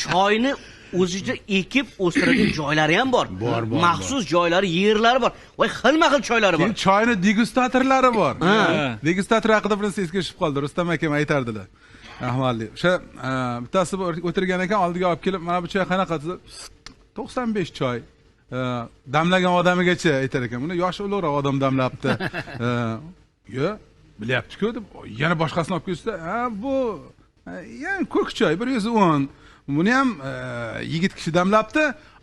choyni o'zida ekib o'stiradigan joylari ham bor. Maxsus joylari, yerlari bor. Voy, xilma-xil choylari bor. Choyni degustatorlari bor. Degustator haqida bir narsa esga tushib qoldi. Rustam akam aytardilar. Rahmatli. O'sha bittasi o'tirgan ekan, oldiga olib kelib, mana bu choy qanaqa desa, 95 choy. Damlagan odamigacha aytar ekan. Buni yoshi ulug'roq odam damlabdi. Yo, bilyapti-ku deb, yana boshqasini olib kelsa, bu yani ko'k choy 110. Buni ham yigit kishi damlabdi,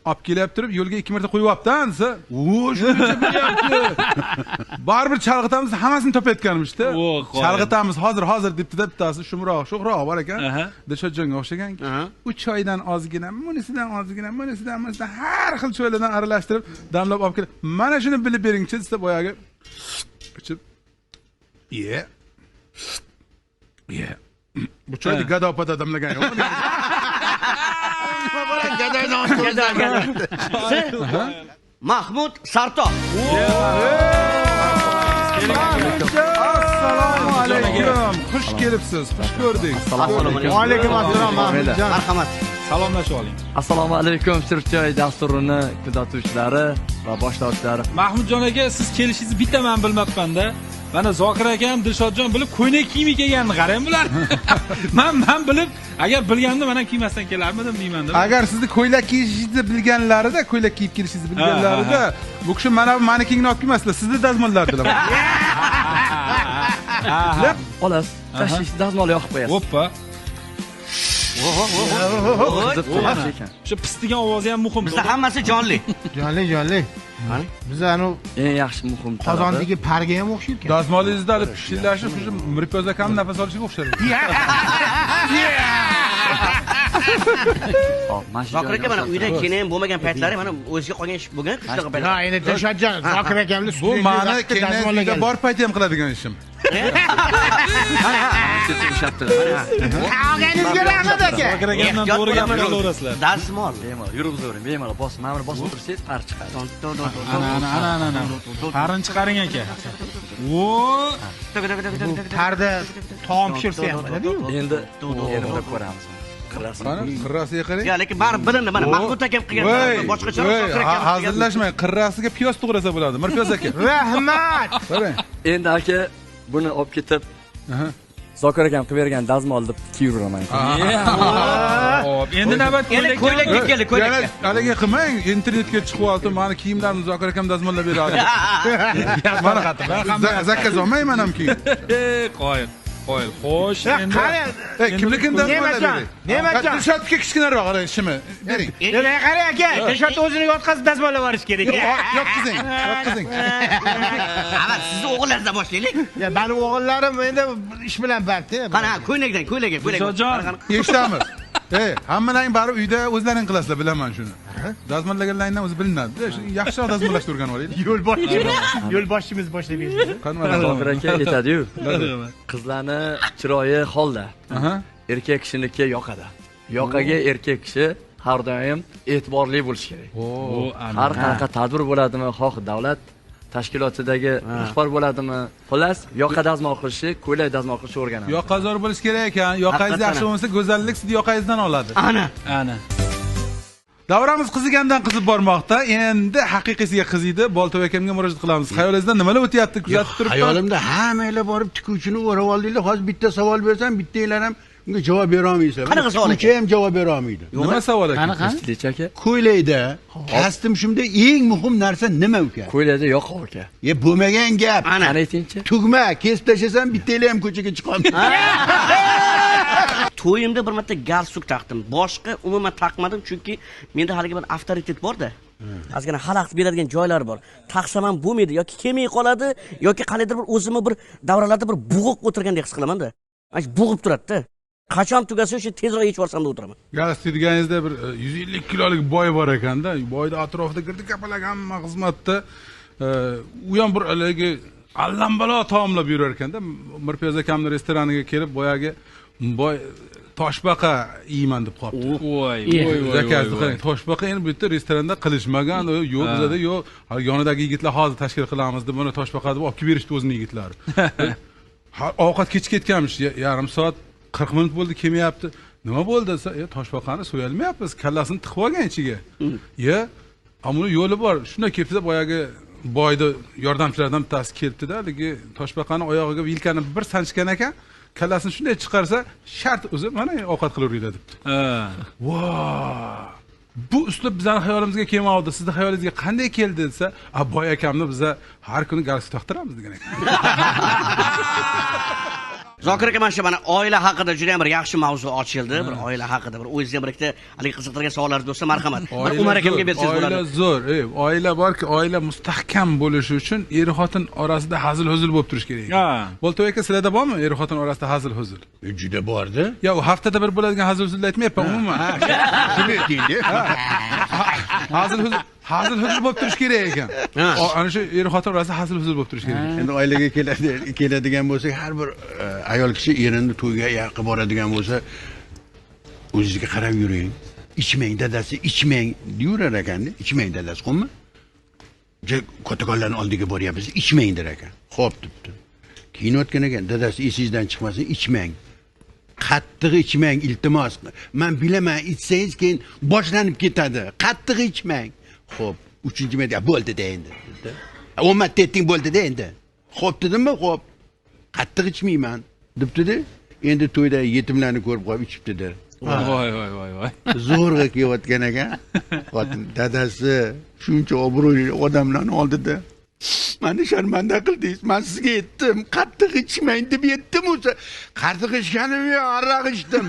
olib kelib turib, yo'lga 2 marta qo'yyapti, desa, shuncha bilyapti. Baribir chalg'itamiz, hammasini topayotganmiz-da. Chalg'itamiz hozir debdi-da, bittasi shumroq, sho'xroq bor ekan. Dilshodjonga o'xshagan. U choydan ozgina, bunisidan ozgina, bunisidan har xil choylardan aralashtirib, damlab olib kelib, mana shuni bilib bering-chi, desa, boyagi ichib bu choyni gadopata damlagan yo'q. Mahmud Sartoq. Assalomu alaykum. Xush kelibsiz. Xush ko'rdik. Assalomu alaykum. Va alaykum assalom Mahmudjon. Marhamat. Salomlashib oling. Assalomu alaykum Turkjoy dasturini kuzatuvchilari va boshlovchilari. Mahmudjon aka, siz kelishingizni bitta men bilmabman-da. Mana Zokir akam, Dilshodjon bilib ko'ylak kiyib kelganini qarang bular. Men bilib, agar bilganimda men ham kiymasdan kelarmidim deyman-da. Agar sizni ko'ylak kiyishingizni bilganlarida, ko'ylak kiyib kelishingizni bilganlarida, bu kishi mana manikingni olib kelmasdilar, sizni dazmollardilar. Xolos, tashish dazmol yoqib qo'yasiz. Hoppa. O'sha pisdigan ovozi ham muhim. Bizda hammasi jonli. Jonli. Biz anu Eng yaxshi muhim qozondagi parga ham o'xshaydi. Dazmolingizda olib pishirlashib, shu Mirpiyoz akam nafas olishiga o'xshaydi. Zokir aka mana uydan keyin bo'lmagan paytlari mana o'ziga qolgan ish bo'lgan, qishloq paytlari. Ha, endi Dilshodjon, Zokir akamni Bu meni keyin bor payti ham qiladigan ishim. Og'angizga rahmat aka. Zokir akamdan to'g'ri gap qilaverasizlar. Dazmol. bemalol yurib o'ravering, bemalol bosib, mana bosib o'tirsangiz par chiqadi. Ana. Parini chiqaring aka. Parda taom pishirsa ham bo'ladi-yu. Endi erimda ko'ramiz. Qirrasiga qarang. Ya, lekin baribir bilindi, mana Mahmud akam qilgan boshqacha Zokir akam. Hazillashmang, qirrasiga piyoz to'g'rasa bo'ladi. Mirpiyoz aka. Rahmat. Qarang. Endi aka buni olib ketib, Zokir akam qilib bergan dazmol deb kiyaveraman. Hop, endi navbat ko'ylakka keldi, ko'ylakka. Haligi qilmang, internetga chiqib oldim, meni kiyimlarimni Zokir akam dazmollab beradi. Mana zakaz olmayman ham keyin. Qo'yil. Xo'sh, endi kimnikini dazmollab bering. Nematjon. Dilshodga kichkinaroq qarang, ishimi. Bering. Yana qarang aka, Dilshod o'zini yotqazib dazmollab yuborish kerak. Yotqizing. Avval sizni o'g'illardan boshlaylik. Ya, meni o'g'illarim endi ish bilan bandda. Qana, ko'ylakdan. Dilshodjon. Eshitamiz. Hammaning bari uyda o'zlaring qilasizlar, bilaman shuni. Dazmollaganlaringdan o'zi bilinadi. Yaxshiroq dazmollashni o'rganib olaylik. Yo'lboshchimiz boshlab berdi. Qanday? Zokir aka aytadi-yu. Qizlarni chiroyi holda, erkak kishiniki yoqada. Yoqaga erkak kishi har doim e'tiborli bo'lishi kerak. Har qanaqa tadbir bo'ladimi, xoh davlat tashkilotidagi rahbar bo'ladimi, xullas yoqa dazmol qilishi, ko'ylak dazmol qilishni o'rganadi. Yoqazor bo'lish kerak ekan. Yoqangiz yaxshi bo'lsa, go'zallik sizni yoqangizdan oladi. Ana. Davramiz qizigandan qizib bormoqda. Endi haqiqiysiga qiziydi. Boltoy akamga murojaat qilamiz. Xayolingizda nimalar o'tyapti, kuzatib turibman. Xayolimda hammanglar borib tikuvchini o'rab oldinglar. Hozir bitta savol bersam, bittanglar ham unga javob bera olmaysizlar. Qanaqa savol Tikuvchi ham javob bera olmaydi. Nima savol ekan? Eshitdik aka. Ko'ylakda kastim shunda eng muhim narsa nima uka? Ko'ylakda yoqa aka. Bo'lmagan gap. Ana. Aytingchi. Tugma kesib tashlasam, bittanglar ham ko'chaga chiqolmaydi. To'yimda bir marta galstuk taqdim. Boshqa umuman taqmadim, chunki menda haligi bir avtoritet bor-da. Ozgina xalaqit beradigan joylar bor. Taqsam ham bo'lmaydi yoki kelmay qoladi, yoki qaniydir bir o'zimni bir davralarda bir bo'g'ib o'tirgandek his qilaman-da. Mana bo'g'ib turadi-da. Qachon tugasa o'sha tezroq yechib olsam deb o'tiraman. Galstuk deganingizda bir 150 kilolik boy bor ekanda. Boyni atrofida girdi kapalak hamma xizmatda. U ham bir haligi allambalo taomlab yurar ekanda. Mirpiyoz akamning restoraniga kelib boyagi boy toshbaqa yeyman deb qolibdi. Voy. Zakazni qarang, toshbaqa endi bu yerda restoranda qilishmagan, yo'q bizada yo'q. Hali yonidagi yigitlar hozir tashkil qilamiz deb buni toshbaqa deb olib kelib berishdi o'zining yigitlari. Ovqat kech ketganmish, yarim soat 40 minut bo'ldi kelmayapti. Nima bo'ldi desa, toshbaqani so'yolmayapmiz, kallasini tiqib olgan ichiga. Ammo yo'li bor. Shunda kelibdi boyagi boyda yordamchilardan bittasi kelibdi-da, haligi toshbaqani oyog'iga vilkani bir sanchgan ekan, kallasini shunday chiqarsa, shart o'zi mana ovqat qilib yuradi debdi. Voy! Bu uslub bizning hayolimizga kelmadi. Sizning hayolingizga qanday keldi desa, boy akamni biz har kuni galstuk taqtiramiz degan ekan. Zokir aka, mana shu oila haqida juda ham bir yaxshi mavzu ochildi. Bir oila haqida bir o'zingiz ham birikda haligi qiziqtirgan savollaringiz bo'lsa, marhamat. Bir Umar akamga bersangiz bo'ladi. Oila zo'r, oila borki, oila mustahkam bo'lishi uchun er-xotin orasida hazil-huzul bo'lib turish kerak. Bo'ltoy aka, sizlarda bormi er-xotin orasida hazil-huzul? Juda bordi. Yo, haftada bir bo'ladigan hazil-huzulni aytmayapman, umuman. Shuni aytingda. Hazil-huzul bo'lib turish kerak ekan. Ana shu er-xotin orasida hazil-huzul bo'lib turish kerak. Endi oilaga keladigan bo'lsak, har bir ayol kishi erini to'yga yaqin boradigan bo'lsa, o'zingizga qarab yuring. Ichmang dadasi, ichmang deyurar ekanda. Ichmang dadasi, qo'yma. Kotakonlarning oldiga boryapmiz, ichmang der ekan. Xo'p debdi. Keyin o'tgan ekan, dadasi esingizdan chiqmasin, ichmang. Qattiq ichmang, iltimos. Men bilaman, ichsangiz keyin boshlanib ketadi. Qattiq ichmang. Xo'p, 3-marta bo'ldi-da endi. 10 marta ayting bo'ldi-da endi. Xo'p dedimmi? Xo'p. Qattiq ichmayman debdi-da. Endi to'yda yetimlarni ko'rib qolib ichibdi-da. Voy. Zo'rg'a kelayotgan ekan. Xotin dadasi shuncha obro'li odamlarning oldida meni sharmanda qildingiz. Men sizga aytdim, qattiq ichmang deb aytdim o'zi. Qattiq ichganim yo'q, aroq ichdim.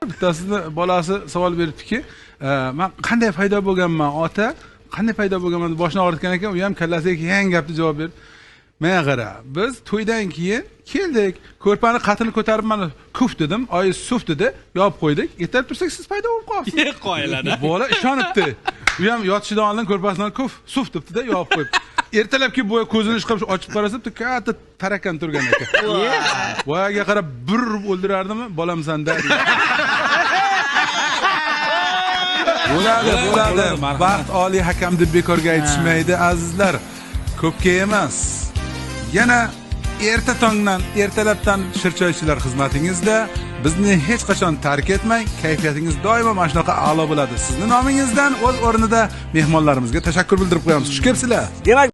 Bittasini bolasi savol beribdiki, men qanday paydo bo'lganman, ota? Qanday paydo bo'lganman deb boshini og'ritgan ekan, u ham kallasiga yangi gapni javob berdi. Menga qara, biz to'ydan keyin keldik, ko'rpani qatini ko'tarib mana kuf dedim, oyi suf dedi, yopib qo'ydik. Ertalab tursak siz paydo bo'lib qolibsiz. Qo'yiladi. Bola ishonibdi. U ham yotishidan oldin ko'rpasidan kuf, suf debdi-da, yopib qo'yibdi. Ertalabki bo'y ko'zini chiqarib ochib qarasa, katta tarakan turgan ekan. Boyaga qarab bir o'ldirardimi, bolamsan-da. Bo'ladi. Vaqt oliy hakam deb bekorga aytishmaydi, azizlar. Ko'pga emas. Yana erta tongdan, ertalabdan shirchoychilar xizmatingizda. Bizni hech qachon tark etmang. Kayfiyatingiz doimo mana shunaqa a'lo bo'ladi. Sizning nomingizdan o'z o'rnida mehmonlarimizga tashakkur bildirib qo'yamiz. Xush kelibsizlar. Demak,